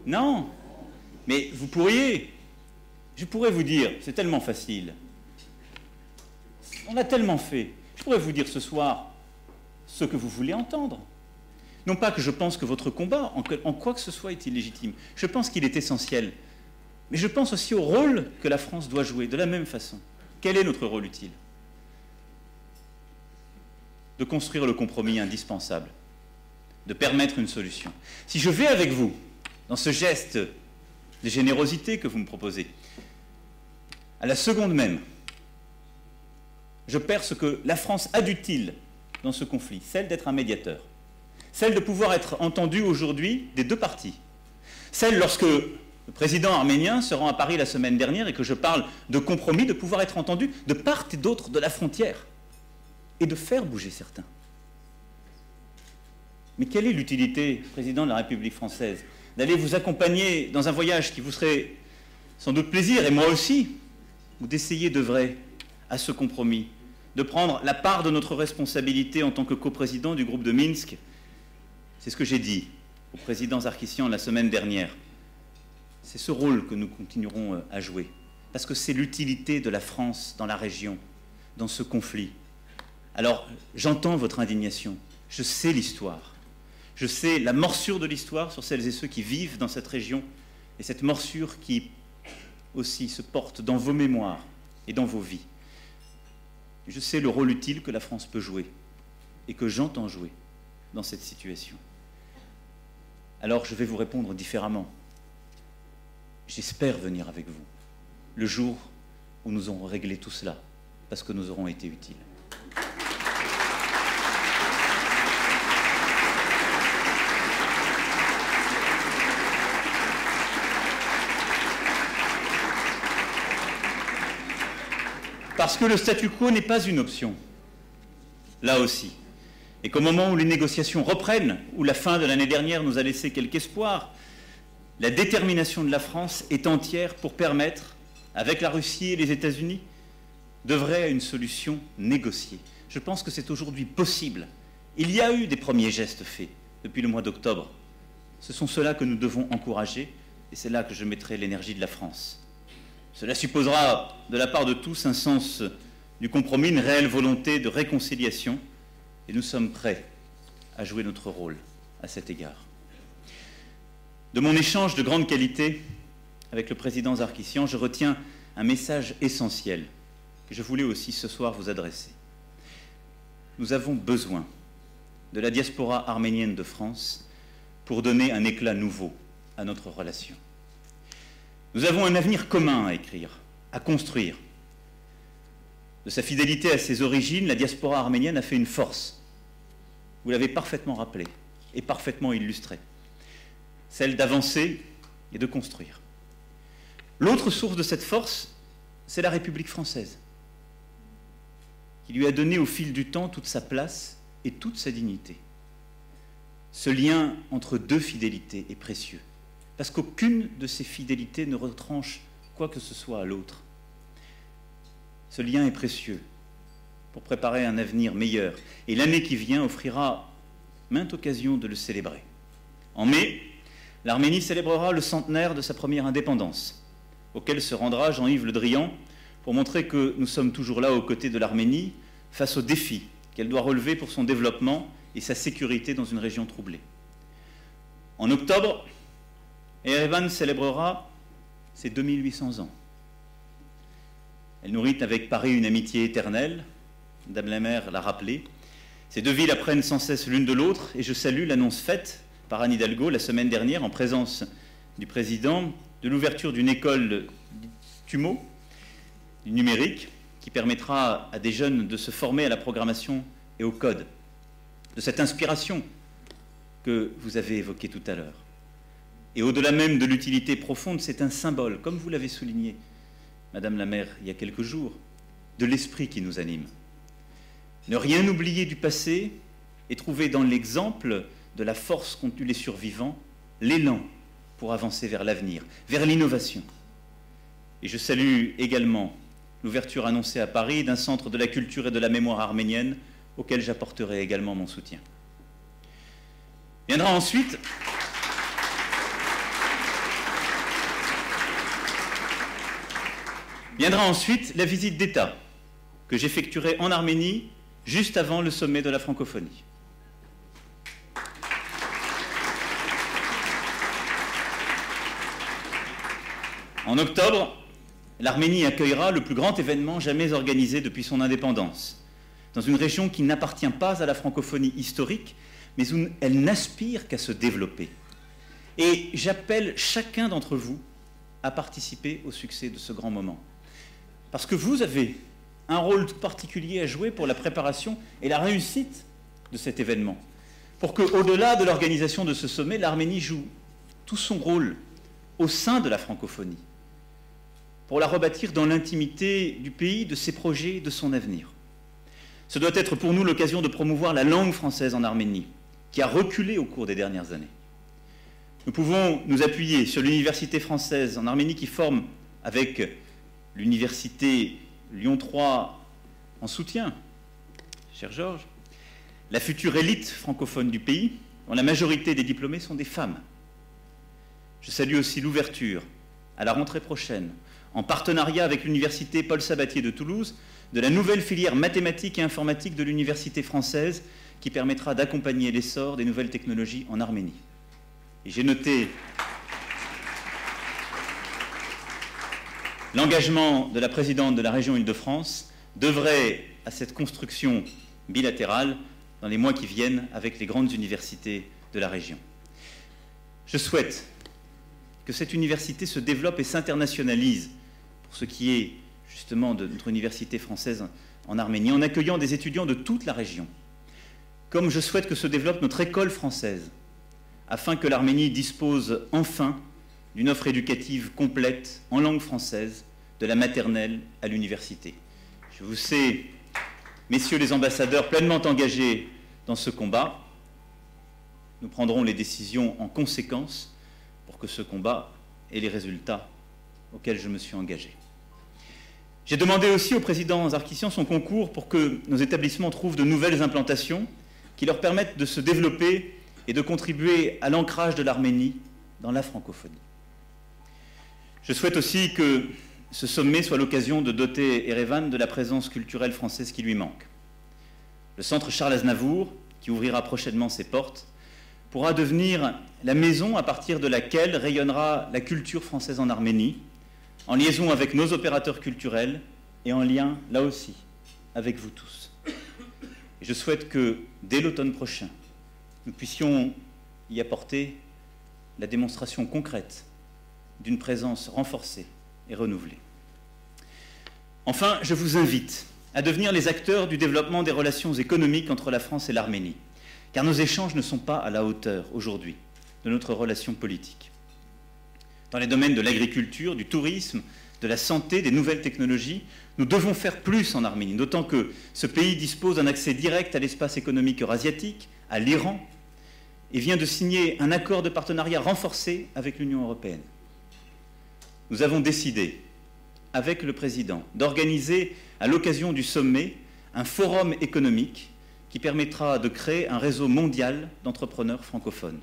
Non, mais vous pourriez. Je pourrais vous dire, c'est tellement facile. On a tellement fait. Je pourrais vous dire ce soir ce que vous voulez entendre. Non pas que je pense que votre combat, en quoi que ce soit, est illégitime. Je pense qu'il est essentiel. Mais je pense aussi au rôle que la France doit jouer, de la même façon. Quel est notre rôle utile? De construire le compromis indispensable, de permettre une solution. Si je vais avec vous dans ce geste de générosité que vous me proposez, à la seconde même, je perds ce que la France a d'utile dans ce conflit, celle d'être un médiateur, celle de pouvoir être entendue aujourd'hui des deux parties, celle lorsque le président arménien se rend à Paris la semaine dernière et que je parle de compromis, de pouvoir être entendu de part et d'autre de la frontière et de faire bouger certains. Mais quelle est l'utilité, président de la République française, d'aller vous accompagner dans un voyage qui vous serait sans doute plaisir, et moi aussi, ou d'essayer d'œuvrer à ce compromis, de prendre la part de notre responsabilité en tant que coprésident du groupe de Minsk? C'est ce que j'ai dit au président Sarkissian la semaine dernière. C'est ce rôle que nous continuerons à jouer, parce que c'est l'utilité de la France dans la région, dans ce conflit. Alors, j'entends votre indignation, je sais l'histoire, je sais la morsure de l'histoire sur celles et ceux qui vivent dans cette région, et cette morsure qui aussi se porte dans vos mémoires et dans vos vies. Je sais le rôle utile que la France peut jouer, et que j'entends jouer dans cette situation. Alors, je vais vous répondre différemment. J'espère venir avec vous le jour où nous aurons réglé tout cela, parce que nous aurons été utiles. Parce que le statu quo n'est pas une option, là aussi. et qu'au moment où les négociations reprennent, où la fin de l'année dernière nous a laissé quelque espoir, la détermination de la France est entière pour permettre, avec la Russie et les États-Unis, d'œuvrer à une solution négociée. Je pense que c'est aujourd'hui possible. Il y a eu des premiers gestes faits depuis le mois d'octobre. Ce sont ceux-là que nous devons encourager, et c'est là que je mettrai l'énergie de la France. Cela supposera, de la part de tous, un sens du compromis, une réelle volonté de réconciliation, et nous sommes prêts à jouer notre rôle à cet égard. De mon échange de grande qualité avec le président Sarkissian, je retiens un message essentiel que je voulais aussi ce soir vous adresser. Nous avons besoin de la diaspora arménienne de France pour donner un éclat nouveau à notre relation. Nous avons un avenir commun à écrire, à construire. De sa fidélité à ses origines, la diaspora arménienne a fait une force. Vous l'avez parfaitement rappelé et parfaitement illustré. Celle d'avancer et de construire. L'autre source de cette force, c'est la République française, qui lui a donné au fil du temps toute sa place et toute sa dignité. Ce lien entre deux fidélités est précieux, parce qu'aucune de ces fidélités ne retranche quoi que ce soit à l'autre. Ce lien est précieux pour préparer un avenir meilleur, et l'année qui vient offrira maintes occasions de le célébrer. En mai, l'Arménie célébrera le centenaire de sa première indépendance, auquel se rendra Jean-Yves Le Drian pour montrer que nous sommes toujours là aux côtés de l'Arménie face aux défis qu'elle doit relever pour son développement et sa sécurité dans une région troublée. En octobre, Erevan célébrera ses 2800 ans. Elle nourrit avec Paris une amitié éternelle, Madame la maire l'a rappelé. Ces deux villes apprennent sans cesse l'une de l'autre, et je salue l'annonce faite par Anne Hidalgo la semaine dernière en présence du président de l'ouverture d'une école TUMO, du numérique, qui permettra à des jeunes de se former à la programmation et au code, de cette inspiration que vous avez évoquée tout à l'heure. Et au-delà même de l'utilité profonde, c'est un symbole, comme vous l'avez souligné, Madame la maire, il y a quelques jours, de l'esprit qui nous anime. Ne rien oublier du passé et trouver dans l'exemple de la force qu'ont eu les survivants l'élan pour avancer vers l'avenir, vers l'innovation. Et je salue également l'ouverture annoncée à Paris d'un centre de la culture et de la mémoire arménienne auquel j'apporterai également mon soutien. Viendra ensuite la visite d'État que j'effectuerai en Arménie juste avant le sommet de la francophonie. En octobre, l'Arménie accueillera le plus grand événement jamais organisé depuis son indépendance, dans une région qui n'appartient pas à la francophonie historique, mais où elle n'aspire qu'à se développer. Et j'appelle chacun d'entre vous à participer au succès de ce grand moment. Parce que vous avez un rôle tout particulier à jouer pour la préparation et la réussite de cet événement. Pour qu'au-delà de l'organisation de ce sommet, l'Arménie joue tout son rôle au sein de la francophonie, pour la rebâtir dans l'intimité du pays, de ses projets, de son avenir. Ce doit être pour nous l'occasion de promouvoir la langue française en Arménie, qui a reculé au cours des dernières années. Nous pouvons nous appuyer sur l'université française en Arménie qui forme, avec l'université Lyon 3 en soutien, cher Georges, la future élite francophone du pays, dont la majorité des diplômés sont des femmes. Je salue aussi l'ouverture, à la rentrée prochaine, en partenariat avec l'université Paul Sabatier de Toulouse, de la nouvelle filière mathématiques et informatique de l'université française qui permettra d'accompagner l'essor des nouvelles technologies en Arménie. Et j'ai noté l'engagement de la présidente de la région Île-de-France d'œuvrer à cette construction bilatérale dans les mois qui viennent avec les grandes universités de la région. Je souhaite que cette université se développe et s'internationalise pour ce qui est justement de notre université française en Arménie, en accueillant des étudiants de toute la région. Comme je souhaite que se développe notre école française, afin que l'Arménie dispose enfin d'une offre éducative complète en langue française, de la maternelle à l'université. Je vous sais, messieurs les ambassadeurs, pleinement engagés dans ce combat. Nous prendrons les décisions en conséquence pour que ce combat ait les résultats auxquels je me suis engagé. J'ai demandé aussi au président Sarkissian son concours pour que nos établissements trouvent de nouvelles implantations qui leur permettent de se développer et de contribuer à l'ancrage de l'Arménie dans la francophonie. Je souhaite aussi que ce sommet soit l'occasion de doter Erevan de la présence culturelle française qui lui manque. Le centre Charles Aznavour, qui ouvrira prochainement ses portes, pourra devenir la maison à partir de laquelle rayonnera la culture française en Arménie, en liaison avec nos opérateurs culturels et en lien, là aussi, avec vous tous. Et je souhaite que, dès l'automne prochain, nous puissions y apporter la démonstration concrète d'une présence renforcée et renouvelée. Enfin, je vous invite à devenir les acteurs du développement des relations économiques entre la France et l'Arménie, car nos échanges ne sont pas à la hauteur, aujourd'hui, de notre relation politique. Dans les domaines de l'agriculture, du tourisme, de la santé, des nouvelles technologies, nous devons faire plus en Arménie, d'autant que ce pays dispose d'un accès direct à l'espace économique eurasiatique, à l'Iran, et vient de signer un accord de partenariat renforcé avec l'Union européenne. Nous avons décidé, avec le président, d'organiser à l'occasion du sommet un forum économique qui permettra de créer un réseau mondial d'entrepreneurs francophones.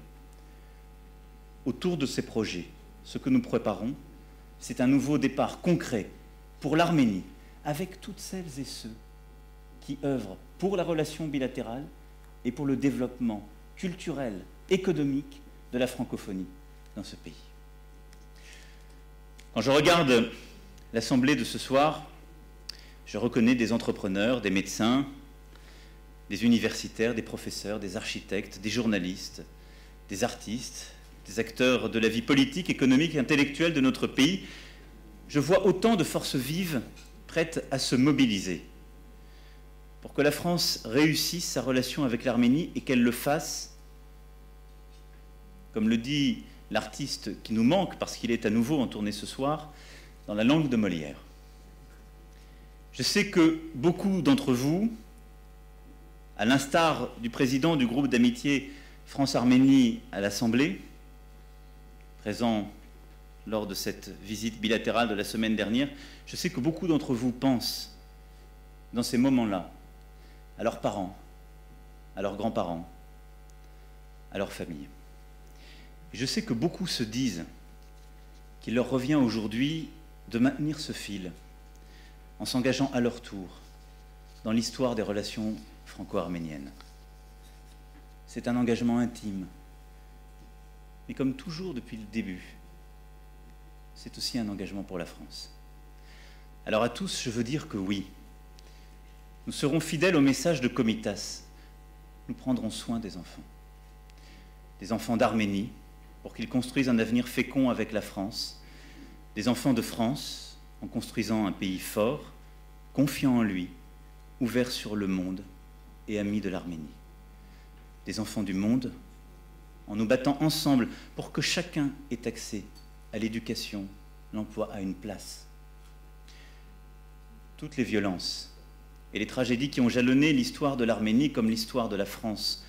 Autour de ces projets, ce que nous préparons, c'est un nouveau départ concret pour l'Arménie, avec toutes celles et ceux qui œuvrent pour la relation bilatérale et pour le développement culturel, économique de la francophonie dans ce pays. Quand je regarde l'Assemblée de ce soir, je reconnais des entrepreneurs, des médecins, des universitaires, des professeurs, des architectes, des journalistes, des artistes, des acteurs de la vie politique, économique et intellectuelle de notre pays. Je vois autant de forces vives prêtes à se mobiliser pour que la France réussisse sa relation avec l'Arménie et qu'elle le fasse, comme le dit l'artiste qui nous manque parce qu'il est à nouveau en tournée ce soir, dans la langue de Molière. Je sais que beaucoup d'entre vous, à l'instar du président du groupe d'amitié France-Arménie à l'Assemblée, présent lors de cette visite bilatérale de la semaine dernière, je sais que beaucoup d'entre vous pensent, dans ces moments-là, à leurs parents, à leurs grands-parents, à leur famille. Et je sais que beaucoup se disent qu'il leur revient aujourd'hui de maintenir ce fil en s'engageant à leur tour dans l'histoire des relations franco-arméniennes. C'est un engagement intime, mais comme toujours depuis le début, c'est aussi un engagement pour la France. Alors à tous, je veux dire que oui, nous serons fidèles au message de Komitas. Nous prendrons soin des enfants d'Arménie, pour qu'ils construisent un avenir fécond avec la France, des enfants de France, en construisant un pays fort, confiant en lui, ouvert sur le monde et ami de l'Arménie. Des enfants du monde, en nous battant ensemble pour que chacun ait accès à l'éducation, l'emploi, à une place. Toutes les violences et les tragédies qui ont jalonné l'histoire de l'Arménie comme l'histoire de la France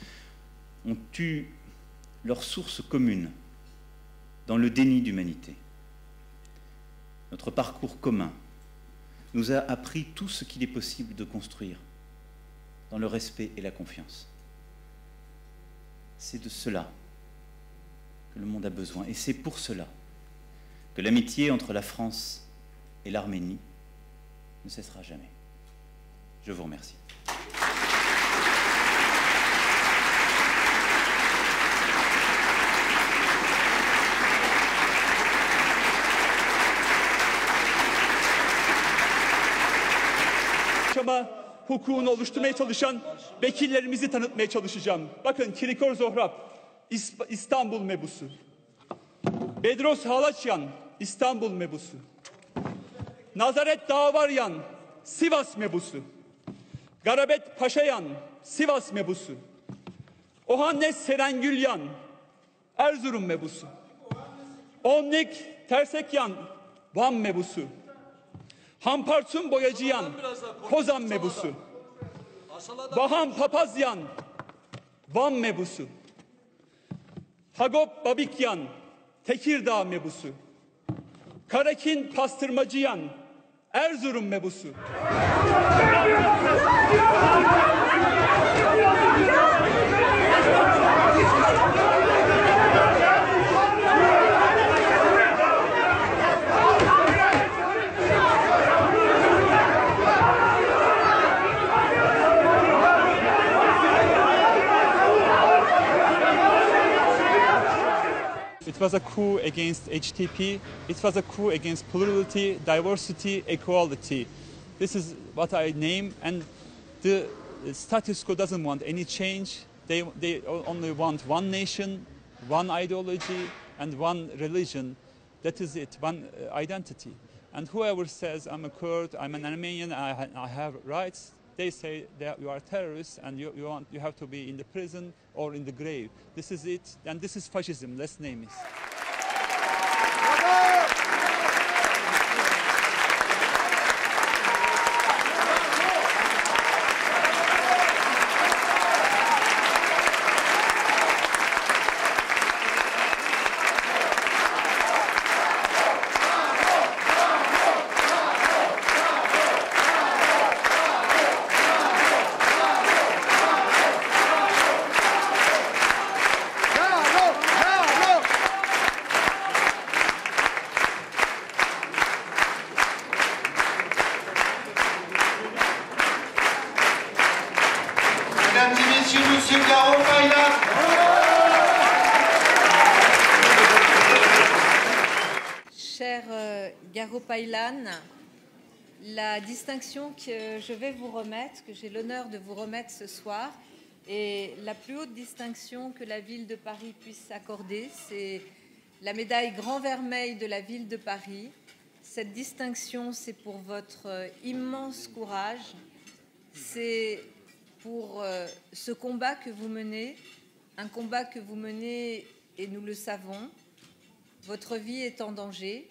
ont eu leur source commune dans le déni d'humanité. Notre parcours commun nous a appris tout ce qu'il est possible de construire dans le respect et la confiance. C'est de cela que le monde a besoin, et c'est pour cela que l'amitié entre la France et l'Arménie ne cessera jamais. Je vous remercie. Hukukunu oluşturmaya çalışan vekillerimizi tanıtmaya çalışacağım. Bakın Kirikor Zohrab, İstanbul mebusu. Bedros Halaçyan, İstanbul mebusu. Nazaret Dağvaryan, Sivas mebusu. Garabet Paşayan, Sivas mebusu. Ohannes Serengülyan, Erzurum mebusu. Onnik Tersekyan, Van mebusu. Hampartun Boyacıyan, Kozan mebusu. Baham Papazyan, Van mebusu. Hagop Babikyan, Tekirdağ mebusu. Karakin Pastırmacıyan, Erzurum mebusu. It was a coup against HTP. It was a coup against plurality, diversity, equality. This is what I name, and the status quo doesn't want any change. They only want one nation, one ideology, and one religion. That is it, one identity. And whoever says, I'm a Kurd, I'm an Armenian, I have rights, they say that you are terrorists and you have to be in the prison or in the grave. This is it, and this is fascism, let's name it. Mesdames et messieurs, Monsieur Garo Paylan. Cher Garo Paylan, la distinction que je vais vous remettre, que j'ai l'honneur de vous remettre ce soir, est la plus haute distinction que la ville de Paris puisse accorder. C'est la médaille Grand Vermeil de la ville de Paris. Cette distinction, c'est pour votre immense courage. C'est pour ce combat que vous menez, un combat que vous menez, et nous le savons, votre vie est en danger,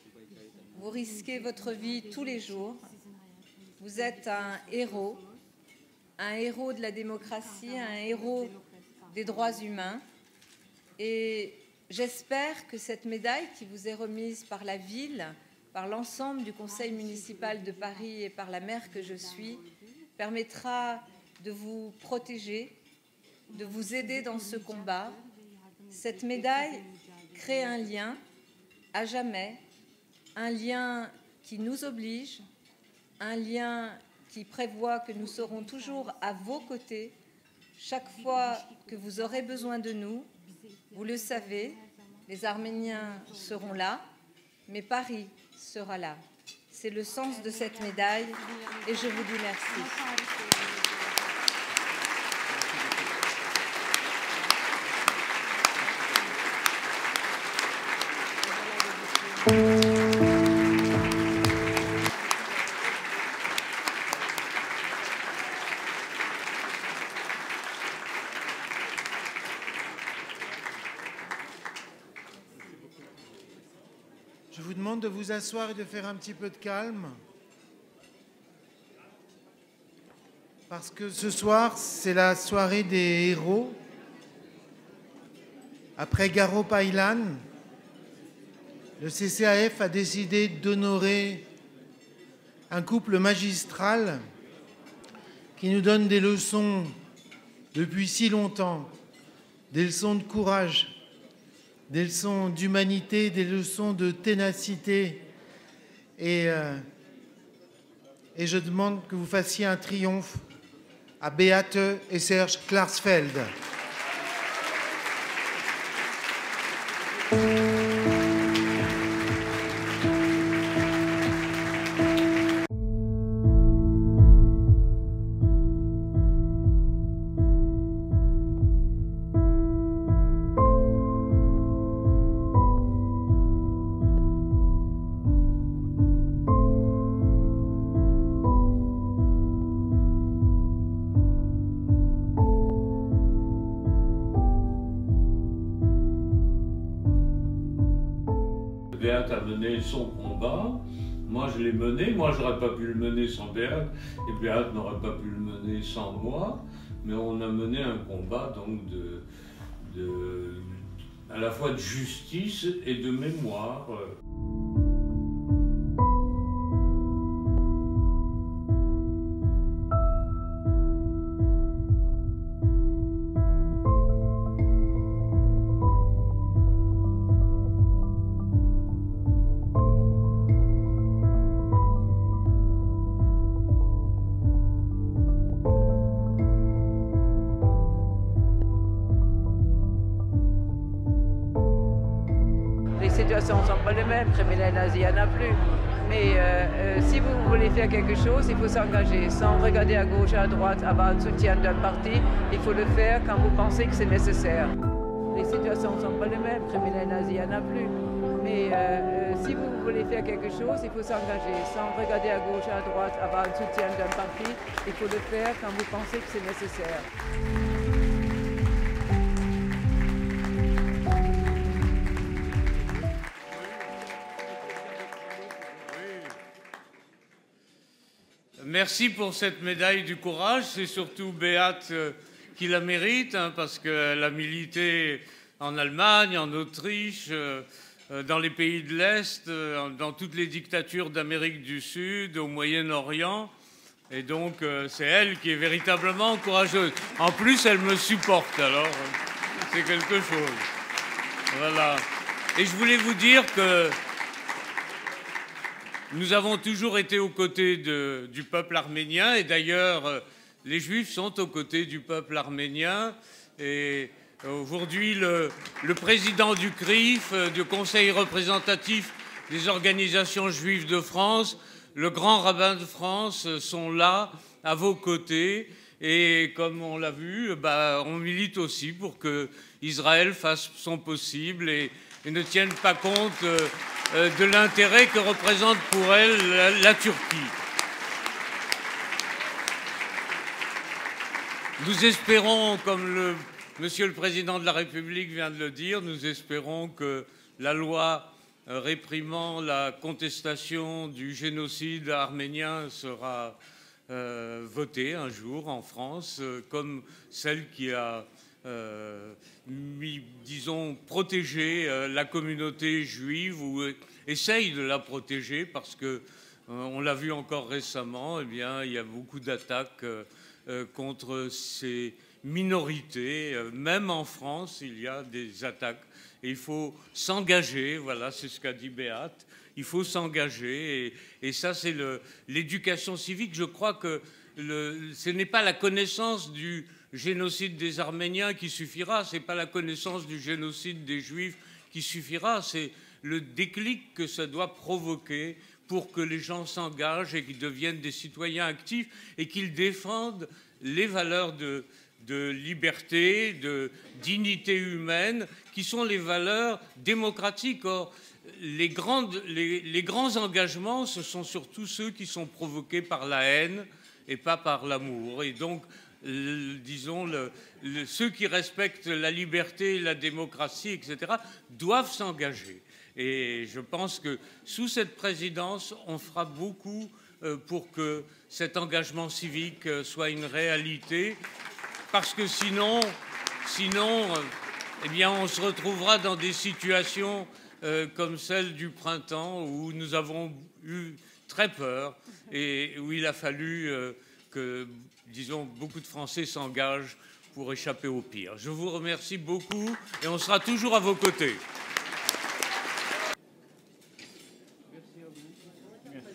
vous risquez votre vie tous les jours, vous êtes un héros de la démocratie, un héros des droits humains, et j'espère que cette médaille qui vous est remise par la ville, par l'ensemble du conseil municipal de Paris et par la maire que je suis, permettra de vous protéger, de vous aider dans ce combat. Cette médaille crée un lien à jamais, un lien qui nous oblige, un lien qui prévoit que nous serons toujours à vos côtés chaque fois que vous aurez besoin de nous. Vous le savez, les Arméniens seront là, mais Paris sera là. C'est le sens de cette médaille et je vous dis merci. Je vous demande de vous asseoir et de faire un petit peu de calme. Parce que ce soir, c'est la soirée des héros. Après Garo Paylan, le CCAF a décidé d'honorer un couple magistral qui nous donne des leçons depuis si longtemps, des leçons de courage, des leçons d'humanité, des leçons de ténacité. Et je demande que vous fassiez un triomphe à Beate et Serge Klarsfeld. Beate a mené son combat, moi je l'ai mené, moi j'aurais pas pu le mener sans Beate, et Beate n'aurait pas pu le mener sans moi. mais on a mené un combat donc à la fois de justice et de mémoire. Les situations ne sont pas les mêmes, criminels nazis, il n'y en a plus. Mais si vous voulez faire quelque chose, il faut s'engager, sans regarder à gauche et à droite, avoir un soutien d'un parti. Il faut le faire quand vous pensez que c'est nécessaire. Les situations ne sont pas les mêmes, criminels nazis, il n'y en a plus. Mais si vous voulez faire quelque chose, il faut s'engager, sans regarder à gauche et à droite, avoir un soutien d'un parti. Il faut le faire quand vous pensez que c'est nécessaire. Merci pour cette médaille du courage. C'est surtout Beate qui la mérite, hein, parce qu'elle a milité en Allemagne, en Autriche, dans les pays de l'Est, dans toutes les dictatures d'Amérique du Sud, au Moyen-Orient. Et donc, c'est elle qui est véritablement courageuse. En plus, elle me supporte, alors c'est quelque chose. Voilà. Et je voulais vous dire que nous avons toujours été aux côtés du peuple arménien, et d'ailleurs, les Juifs sont aux côtés du peuple arménien. Et aujourd'hui, le président du CRIF, du Conseil représentatif des organisations juives de France, le grand rabbin de France sont là, à vos côtés. Et comme on l'a vu, on milite aussi pour que Israël fasse son possible et ne tienne pas compte de l'intérêt que représente pour elle la Turquie. Nous espérons, comme Monsieur le Président de la République vient de le dire, nous espérons que la loi réprimant la contestation du génocide arménien sera votée un jour en France, comme celle qui a disons, protéger la communauté juive, ou essaye de la protéger, parce que, on l'a vu encore récemment, eh bien, il y a beaucoup d'attaques contre ces minorités. Même en France, il y a des attaques. Et il faut s'engager, voilà, c'est ce qu'a dit Beate, il faut s'engager. Et ça, c'est l'éducation civique. Je crois que ce n'est pas la connaissance du génocide des Arméniens qui suffira, ce n'est pas la connaissance du génocide des Juifs qui suffira, c'est le déclic que ça doit provoquer pour que les gens s'engagent et qu'ils deviennent des citoyens actifs et qu'ils défendent les valeurs de liberté, de dignité humaine, qui sont les valeurs démocratiques. Or, les grands engagements, ce sont surtout ceux qui sont provoqués par la haine et pas par l'amour. Et donc, disons, ceux qui respectent la liberté, la démocratie, etc., doivent s'engager. Et je pense que sous cette présidence, on fera beaucoup pour que cet engagement civique soit une réalité, parce que sinon eh bien, on se retrouvera dans des situations comme celle du printemps, où nous avons eu très peur et où il a fallu que, disons, beaucoup de Français s'engagent pour échapper au pire. Je vous remercie beaucoup et on sera toujours à vos côtés. Merci à vous. Merci.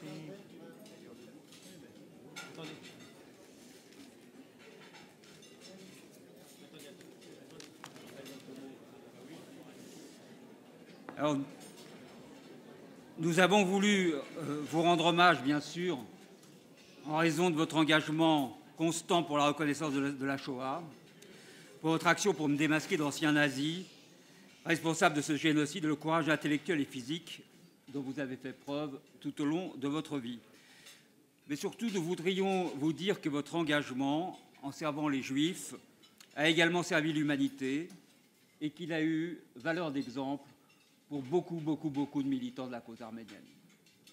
Alors, nous avons voulu vous rendre hommage, bien sûr, en raison de votre engagement constant pour la reconnaissance de la Shoah, pour votre action pour me démasquer d'anciens nazis, responsables de ce génocide, et le courage intellectuel et physique dont vous avez fait preuve tout au long de votre vie. Mais surtout, nous voudrions vous dire que votre engagement en servant les Juifs a également servi l'humanité et qu'il a eu valeur d'exemple pour beaucoup de militants de la cause arménienne.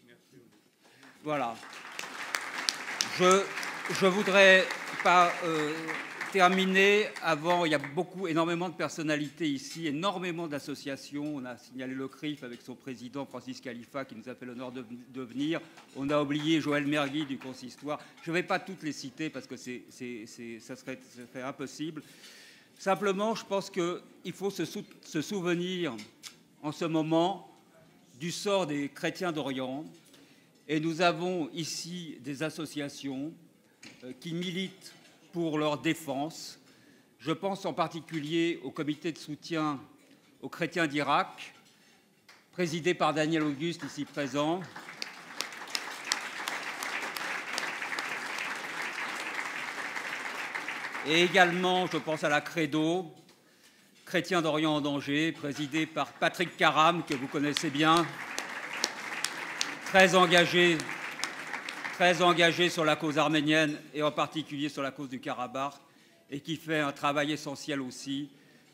Merci. Voilà. Je voudrais pas terminer, avant, il y a énormément de personnalités ici, énormément d'associations. On a signalé le CRIF avec son président Francis Khalifa qui nous a fait l'honneur de venir. On a oublié Joël Mergui du consistoire. Je ne vais pas toutes les citer parce que ça serait impossible. Simplement, je pense qu'il faut se souvenir en ce moment du sort des chrétiens d'Orient. Et nous avons ici des associations qui militent pour leur défense. Je pense en particulier au comité de soutien aux chrétiens d'Irak, présidé par Daniel Auguste, ici présent. Et également, je pense à la Credo, Chrétiens d'Orient en danger, présidé par Patrick Karam, que vous connaissez bien, très engagé sur la cause arménienne et en particulier sur la cause du Karabakh, et qui fait un travail essentiel aussi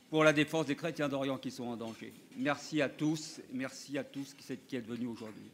pour la défense des chrétiens d'Orient qui sont en danger. Merci à tous qui êtes venus aujourd'hui.